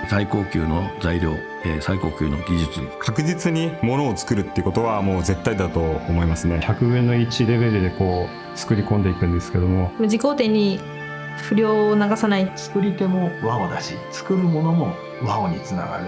最高級の材料、最高級の技術、確実に物を作るってことはもう絶対だと思いますね。100分の1レベルでこう作り込んでいくんですけども、自工程に不良を流さない。作り手も和をだし、作るものも和をにつながる。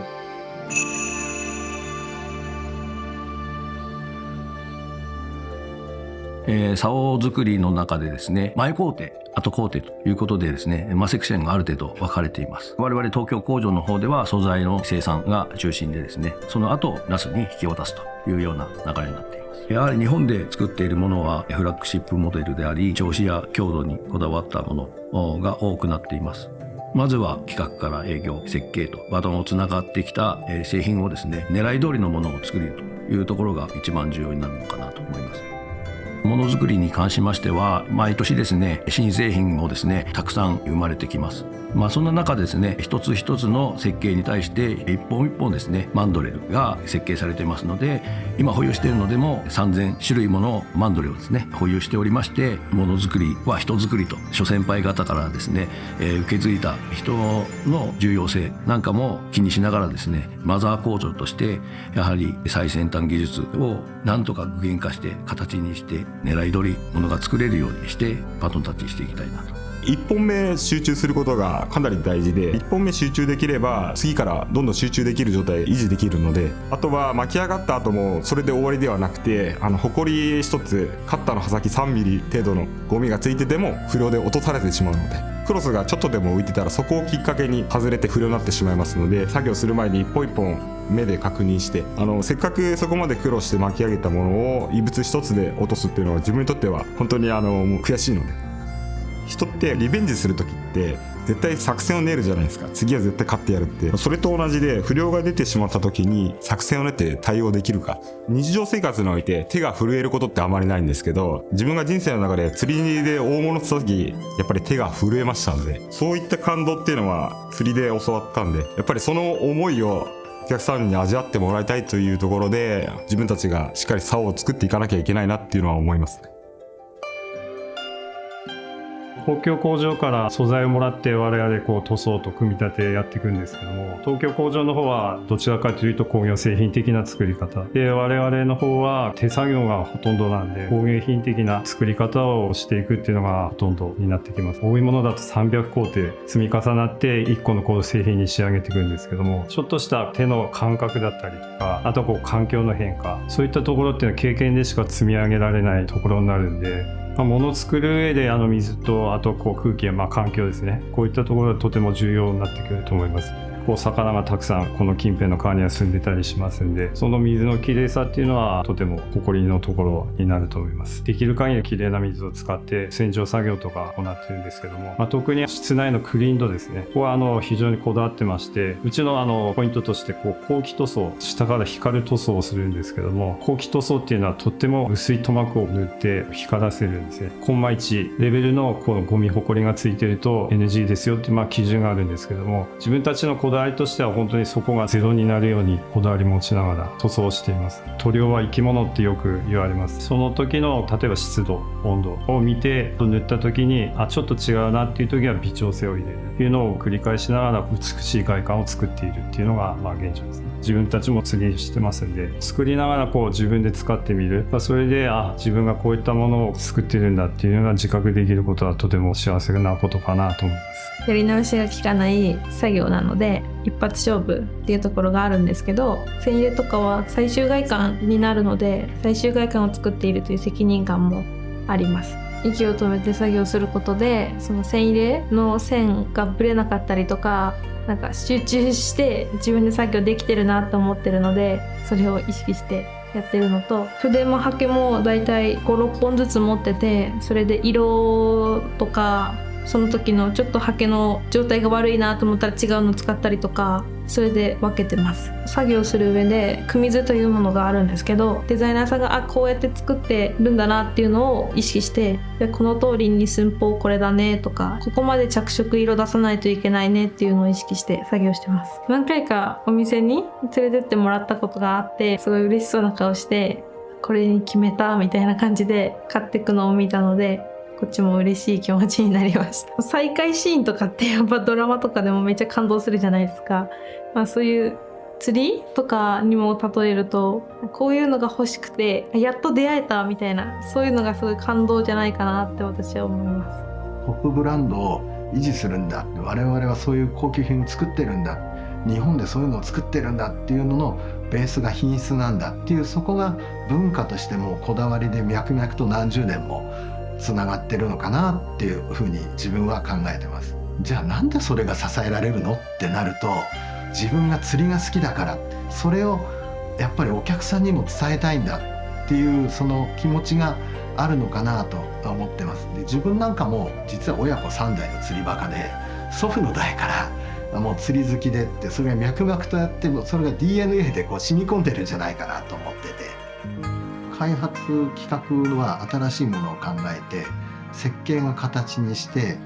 竿作りの中でですね、前工程、後工程ということでですね、セクションがある程度分かれています。我々東京工場の方では素材の生産が中心でですね、その後ナスに引き渡すというような流れになっています。やはり日本で作っているものはフラッグシップモデルであり、調子や強度にこだわったものが多くなっています。まずは企画から営業、設計とバトンをつながってきた製品をですね、狙い通りのものを作るというところが一番重要になるのかなと思います。ものづくりに関しましては毎年ですね、新製品もですねたくさん生まれてきます。そんな中ですね、一つ一つの設計に対して一本一本ですねマンドレルが設計されていますので、今保有しているのでも3000種類ものマンドレルをですね保有しておりまして、ものづくりは人づくりと諸先輩方からですね、受け継いだ人の重要性なんかも気にしながらですね、マザー工場としてやはり最先端技術をなんとか具現化して形にして狙い通りものが作れるようにしてバトンタッチしていきたいなと。1本目集中することがかなり大事で、1本目集中できれば次からどんどん集中できる状態維持できるので、あとは巻き上がった後もそれで終わりではなくて、ホコリ一つカッターの刃先3ミリ程度のゴミがついてても不良で落とされてしまうので、クロスがちょっとでも浮いてたらそこをきっかけに外れて不良になってしまいますので、作業する前に一本一本目で確認して、せっかくそこまで苦労して巻き上げたものを異物一つで落とすっていうのは自分にとっては本当に悔しいので、人ってリベンジする時って絶対作戦を練るじゃないですか。次は絶対勝ってやるって。それと同じで、不良が出てしまった時に作戦を練って対応できるか。日常生活において手が震えることってあまりないんですけど、自分が人生の中で釣りで大物釣った時やっぱり手が震えましたので、そういった感動っていうのは釣りで教わったんで、やっぱりその思いをお客さんに味わってもらいたいというところで、自分たちがしっかり竿を作っていかなきゃいけないなっていうのは思いますね。東京工場から素材をもらって我々塗装と組み立てやっていくんですけども、東京工場の方はどちらかというと工業製品的な作り方で、我々の方は手作業がほとんどなんで工芸品的な作り方をしていくっていうのがほとんどになってきます。多いものだと300工程積み重なって1個の製品に仕上げていくんですけども、ちょっとした手の感覚だったりとか、あと環境の変化、そういったところっていうのは経験でしか積み上げられないところになるんで、物を作る上で水とあと空気や環境ですね、こういったところがとても重要になってくると思います。魚がたくさんこの近辺の川には住んでたりしますんで、その水のきれいさっていうのはとても誇りのところになると思います。できる限りきれいな水を使って洗浄作業とか行ってるんですけども、特に室内のクリーン度ですね、ここは非常にこだわってまして、うちのポイントとして後期塗装、下から光る塗装をするんですけども、後期塗装っていうのはとっても薄い塗膜を塗って光らせるんですね。コンマ1レベルのゴミホコリがついてると NG ですよって基準があるんですけども、自分たちのこだわりとしては本当にそこがゼロになるようにこだわり持ちながら塗装しています。塗料は生き物ってよく言われます。その時の例えば湿度、温度を見て塗った時にちょっと違うなっていう時は微調整を入れるっていうのを繰り返しながら美しい外観を作っているっていうのが現状ですね。自分たちも釣りしてますんで、作りながら自分で使ってみる、それで自分がこういったものを作ってるんだっていうのが自覚できることはとても幸せなことかなと思います。やり直しが効かない作業なので一発勝負っていうところがあるんですけど、線入れとかは最終外観になるので最終外観を作っているという責任感もあります。息を止めて作業することで、その線入れの線がぶれなかったりとか、集中して自分で作業できてるなと思ってるので、それを意識してやってるのと、筆も刷毛もだいたい 5,6 本ずつ持ってて、それで色とかその時のちょっと刷毛の状態が悪いなと思ったら違うの使ったりとか、それで分けてます。作業する上で組図というものがあるんですけど、デザイナーさんがこうやって作ってるんだなっていうのを意識して、でこの通りに寸法これだねとか、ここまで着色色出さないといけないねっていうのを意識して作業してます。何回かお店に連れてってもらったことがあって、すごい嬉しそうな顔してこれに決めたみたいな感じで買ってくのを見たので、こっちも嬉しい気持ちになりました。再会シーンとかってやっぱドラマとかでもめっちゃ感動するじゃないですか。そういう釣りとかにも例えると、こういうのが欲しくてやっと出会えたみたいな、そういうのがすごい感動じゃないかなって私は思います。トップブランドを維持するんだ、我々はそういう高級品を作ってるんだ、日本でそういうのを作ってるんだっていうののベースが品質なんだっていう、そこが文化としてもこだわりで脈々と何十年もつながってるのかなっていうふうに自分は考えてます。じゃあなんでそれが支えられるのってなると、自分が釣りが好きだから、それをやっぱりお客さんにも伝えたいんだっていうその気持ちがあるのかなと思ってます。で、自分なんかも実は親子3代の釣りバカで、祖父の代からもう釣り好きでって、それが脈々とやってもそれが DNA でこう染み込んでるんじゃないかなと思ってて、開発企画は新しいものを考えて設計が形にして、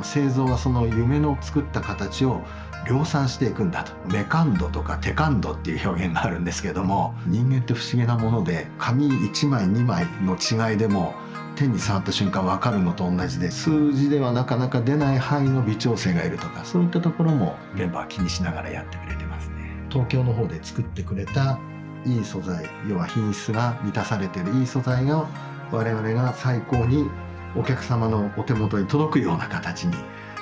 製造はその夢の作った形を量産していくんだと。メ感度とか手感度っていう表現があるんですけども、人間って不思議なもので、紙1枚2枚の違いでも手に触った瞬間分かるのと同じで、数字ではなかなか出ない範囲の微調整がいるとか、そういったところもメンバー気にしながらやってくれてますね。東京の方で作ってくれたいい素材、要は品質が満たされているいい素材を我々が最高にお客様のお手元に届くような形に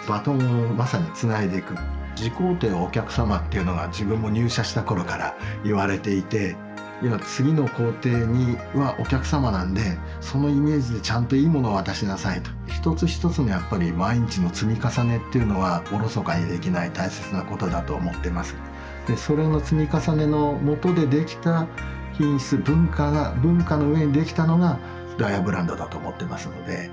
バトンをまさにつないでいく。自肯定はお客様っていうのが自分も入社した頃から言われていて、要は次の工程にはお客様なんで、そのイメージでちゃんといいものを渡しなさいと。一つ一つのやっぱり毎日の積み重ねっていうのはおろそかにできない大切なことだと思ってます。で、それの積み重ねの元でできた品質、文化の上にできたのがダイヤブランドだと思ってますので、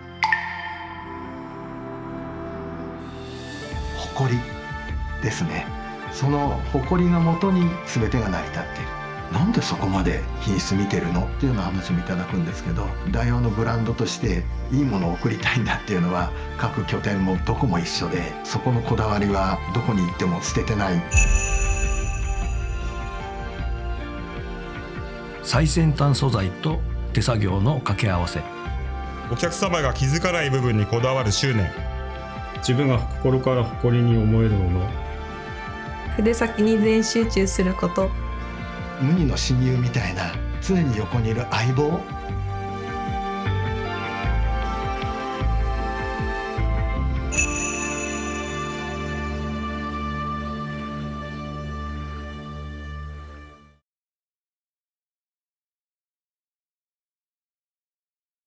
誇りですね。その誇りが元に全てが成り立っている。なんでそこまで品質見てるのっていうような話もいただくんですけど、ダイワのブランドとしていいものを送りたいんだっていうのは各拠点もどこも一緒で、そこのこだわりはどこに行っても捨ててない。最先端素材と手作業の掛け合わせ。お客様が気づかない部分にこだわる執念。自分が心から誇りに思えるもの。筆先に全集中すること。無二の親友みたいな常に横にいる相棒